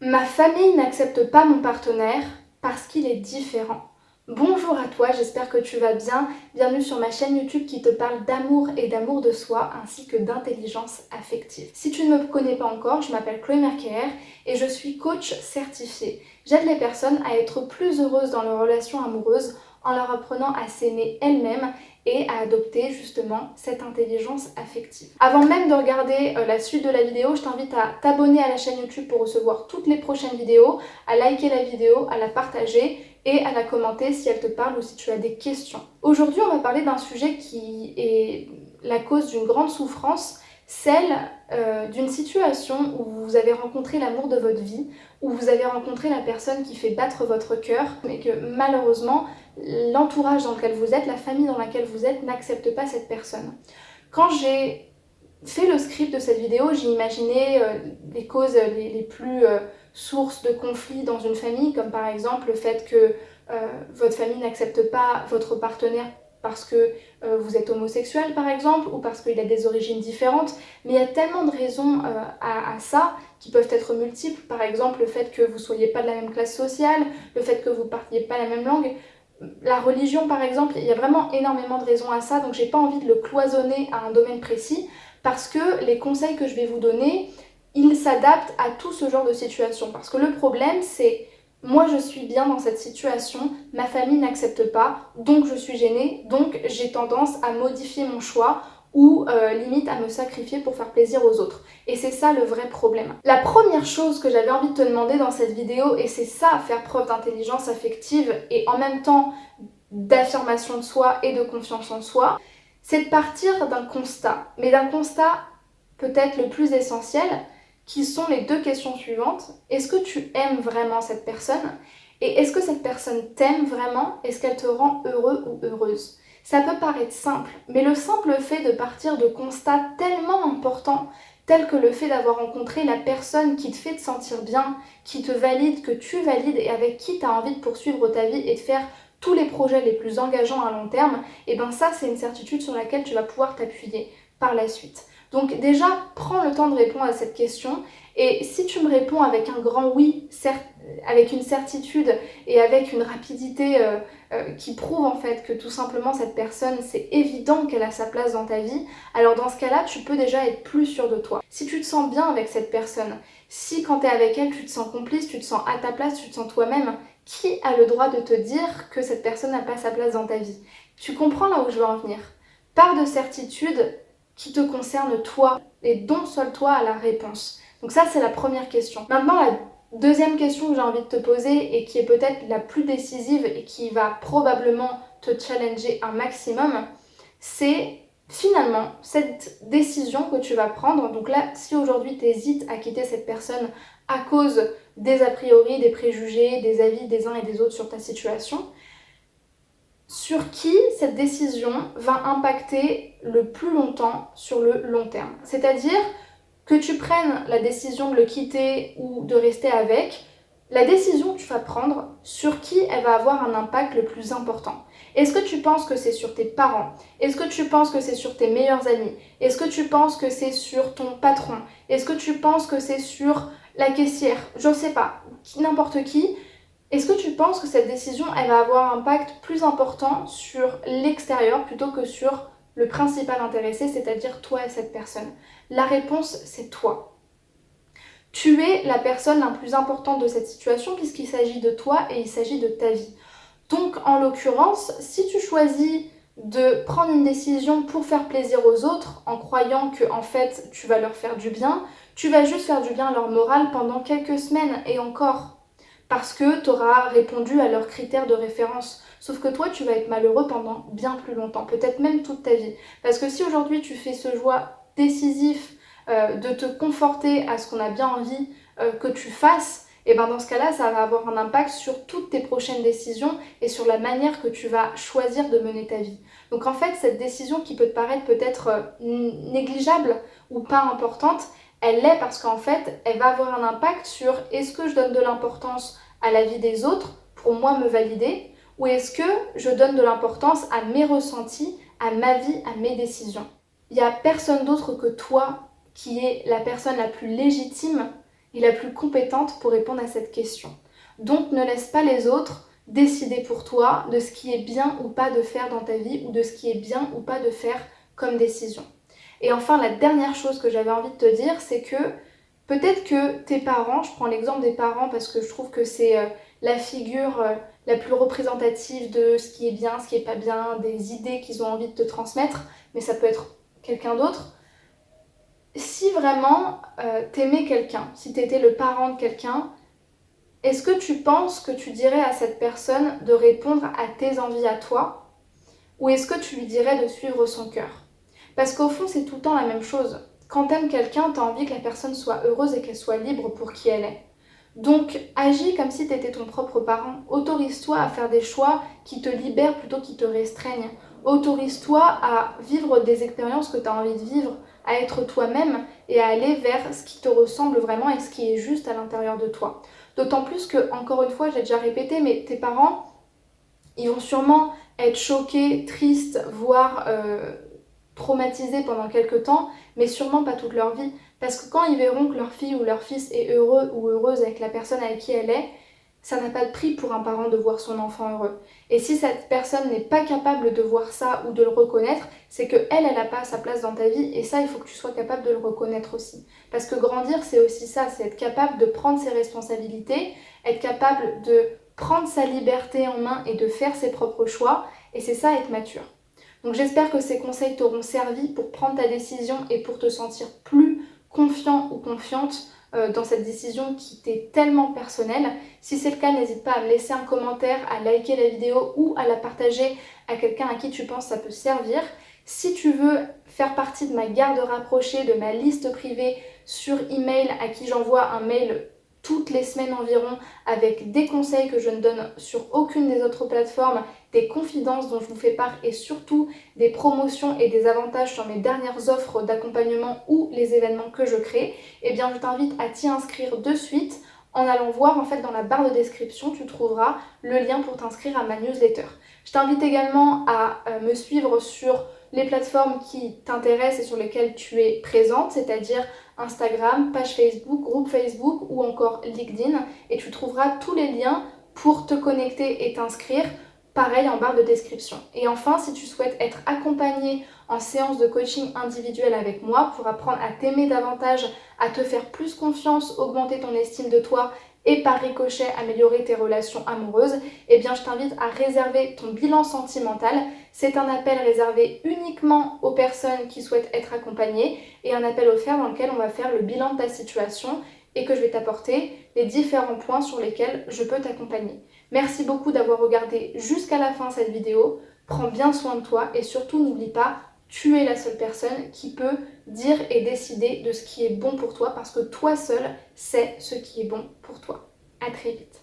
Ma famille n'accepte pas mon partenaire parce qu'il est différent. Bonjour à toi, j'espère que tu vas bien. Bienvenue sur ma chaîne YouTube qui te parle d'amour et d'amour de soi ainsi que d'intelligence affective. Si tu ne me connais pas encore, je m'appelle Chloé Merkeer et je suis coach certifiée. J'aide les personnes à être plus heureuses dans leurs relations amoureuses en leur apprenant à s'aimer elles-mêmes et à adopter justement cette intelligence affective. Avant même de regarder la suite de la vidéo, je t'invite à t'abonner à la chaîne YouTube pour recevoir toutes les prochaines vidéos, à liker la vidéo, à la partager et à la commenter si elle te parle ou si tu as des questions. Aujourd'hui, on va parler d'un sujet qui est la cause d'une grande souffrance, celle d'une situation où vous avez rencontré l'amour de votre vie, où vous avez rencontré la personne qui fait battre votre cœur, mais que malheureusement, l'entourage dans lequel vous êtes, la famille dans laquelle vous êtes, n'accepte pas cette personne. Quand j'ai fait le script de cette vidéo, j'ai imaginé les causes les plus sources de conflits dans une famille, comme par exemple le fait que votre famille n'accepte pas votre partenaire parce que vous êtes homosexuel par exemple, ou parce qu'il a des origines différentes, mais il y a tellement de raisons à ça qui peuvent être multiples, par exemple le fait que vous ne soyez pas de la même classe sociale, le fait que vous ne parliez pas la même langue, la religion par exemple, il y a vraiment énormément de raisons à ça, donc j'ai pas envie de le cloisonner à un domaine précis, parce que les conseils que je vais vous donner, ils s'adaptent à tout ce genre de situation, parce que le problème c'est moi je suis bien dans cette situation, ma famille n'accepte pas, donc je suis gênée, donc j'ai tendance à modifier mon choix ou limite à me sacrifier pour faire plaisir aux autres. Et c'est ça le vrai problème. La première chose que j'avais envie de te demander dans cette vidéo, et c'est ça, faire preuve d'intelligence affective et en même temps d'affirmation de soi et de confiance en soi, c'est de partir d'un constat, mais d'un constat peut-être le plus essentiel, qui sont les deux questions suivantes. Est-ce que tu aimes vraiment cette personne? Et est-ce que cette personne t'aime vraiment? Est-ce qu'elle te rend heureux ou heureuse? Ça peut paraître simple, mais le simple fait de partir de constats tellement importants, tels que le fait d'avoir rencontré la personne qui te fait te sentir bien, qui te valide, que tu valides et avec qui tu as envie de poursuivre ta vie et de faire tous les projets les plus engageants à long terme, et bien ça c'est une certitude sur laquelle tu vas pouvoir t'appuyer par la suite. Donc déjà, prends le temps de répondre à cette question et si tu me réponds avec un grand oui, avec une certitude et avec une rapidité qui prouve en fait que tout simplement cette personne, c'est évident qu'elle a sa place dans ta vie, alors dans ce cas-là, tu peux déjà être plus sûr de toi. Si tu te sens bien avec cette personne, si quand tu es avec elle, tu te sens complice, tu te sens à ta place, tu te sens toi-même, qui a le droit de te dire que cette personne n'a pas sa place dans ta vie? Tu comprends là où je veux en venir? Pars de certitude qui te concerne toi et dont seul toi a la réponse. Donc ça c'est la première question. Maintenant la deuxième question que j'ai envie de te poser et qui est peut-être la plus décisive et qui va probablement te challenger un maximum, c'est finalement cette décision que tu vas prendre. Donc là, si aujourd'hui tu hésites à quitter cette personne à cause des a priori, des préjugés, des avis des uns et des autres sur ta situation, sur qui cette décision va impacter le plus longtemps sur le long terme. C'est-à-dire que tu prennes la décision de le quitter ou de rester avec, la décision que tu vas prendre, sur qui elle va avoir un impact le plus important. Est-ce que tu penses que c'est sur tes parents? Est-ce que tu penses que c'est sur tes meilleurs amis? Est-ce que tu penses que c'est sur ton patron? Est-ce que tu penses que c'est sur la caissière? Je ne sais pas, n'importe qui. Est-ce que tu penses que cette décision, elle va avoir un impact plus important sur l'extérieur plutôt que sur le principal intéressé, c'est-à-dire toi et cette personne? La réponse, c'est toi. Tu es la personne la plus importante de cette situation puisqu'il s'agit de toi et il s'agit de ta vie. Donc, en l'occurrence, si tu choisis de prendre une décision pour faire plaisir aux autres en croyant que en fait tu vas leur faire du bien, tu vas juste faire du bien à leur morale pendant quelques semaines et encore. Parce que tu auras répondu à leurs critères de référence. Sauf que toi, tu vas être malheureux pendant bien plus longtemps, peut-être même toute ta vie. Parce que si aujourd'hui tu fais ce choix décisif de te conforter à ce qu'on a bien envie que tu fasses, et ben dans ce cas-là, ça va avoir un impact sur toutes tes prochaines décisions et sur la manière que tu vas choisir de mener ta vie. Donc en fait, cette décision qui peut te paraître peut-être négligeable ou pas importante, elle l'est parce qu'en fait, elle va avoir un impact sur est-ce que je donne de l'importance à la vie des autres pour moi me valider ou est-ce que je donne de l'importance à mes ressentis, à ma vie, à mes décisions. Il n'y a personne d'autre que toi qui est la personne la plus légitime est la plus compétente pour répondre à cette question. Donc ne laisse pas les autres décider pour toi de ce qui est bien ou pas de faire dans ta vie ou de ce qui est bien ou pas de faire comme décision. Et enfin, la dernière chose que j'avais envie de te dire, c'est que peut-être que tes parents, je prends l'exemple des parents parce que je trouve que c'est la figure la plus représentative de ce qui est bien, ce qui est pas bien, des idées qu'ils ont envie de te transmettre, mais ça peut être quelqu'un d'autre. Si vraiment t'aimais quelqu'un, si t'étais le parent de quelqu'un, est-ce que tu penses que tu dirais à cette personne de répondre à tes envies à toi, ou est-ce que tu lui dirais de suivre son cœur? Parce qu'au fond, c'est tout le temps la même chose. Quand t'aimes quelqu'un, t'as envie que la personne soit heureuse et qu'elle soit libre pour qui elle est. Donc, agis comme si t'étais ton propre parent. Autorise-toi à faire des choix qui te libèrent plutôt qu'ils te restreignent. Autorise-toi à vivre des expériences que t'as envie de vivre, à être toi-même et à aller vers ce qui te ressemble vraiment et ce qui est juste à l'intérieur de toi. D'autant plus que, encore une fois, j'ai déjà répété, mais tes parents, ils vont sûrement être choqués, tristes, voire traumatisés pendant quelques temps, mais sûrement pas toute leur vie. Parce que quand ils verront que leur fille ou leur fils est heureux ou heureuse avec la personne avec qui elle est, ça n'a pas de prix pour un parent de voir son enfant heureux. Et si cette personne n'est pas capable de voir ça ou de le reconnaître, c'est qu'elle, elle n'a pas sa place dans ta vie, et ça, il faut que tu sois capable de le reconnaître aussi. Parce que grandir, c'est aussi ça, c'est être capable de prendre ses responsabilités, être capable de prendre sa liberté en main et de faire ses propres choix, et c'est ça être mature. Donc j'espère que ces conseils t'auront servi pour prendre ta décision et pour te sentir plus confiant ou confiante dans cette décision qui t'est tellement personnelle. Si c'est le cas, n'hésite pas à me laisser un commentaire, à liker la vidéo ou à la partager à quelqu'un à qui tu penses ça peut servir. Si tu veux faire partie de ma garde rapprochée, de ma liste privée sur email à qui j'envoie un mail toutes les semaines environ avec des conseils que je ne donne sur aucune des autres plateformes, des confidences dont je vous fais part et surtout des promotions et des avantages sur mes dernières offres d'accompagnement ou les événements que je crée, eh bien je t'invite à t'y inscrire de suite en allant voir en fait dans la barre de description, tu trouveras le lien pour t'inscrire à ma newsletter. Je t'invite également à me suivre sur les plateformes qui t'intéressent et sur lesquelles tu es présente, c'est-à-dire Instagram, page Facebook, groupe Facebook ou encore LinkedIn, et tu trouveras tous les liens pour te connecter et t'inscrire, pareil en barre de description. Et enfin, si tu souhaites être accompagné en séance de coaching individuel avec moi pour apprendre à t'aimer davantage, à te faire plus confiance, augmenter ton estime de toi et par ricochet améliorer tes relations amoureuses, eh bien je t'invite à réserver ton bilan sentimental. C'est un appel réservé uniquement aux personnes qui souhaitent être accompagnées et un appel offert dans lequel on va faire le bilan de ta situation et que je vais t'apporter les différents points sur lesquels je peux t'accompagner. Merci beaucoup d'avoir regardé jusqu'à la fin cette vidéo. Prends bien soin de toi et surtout n'oublie pas, tu es la seule personne qui peut dire et décider de ce qui est bon pour toi parce que toi seul sais ce qui est bon pour toi. À très vite.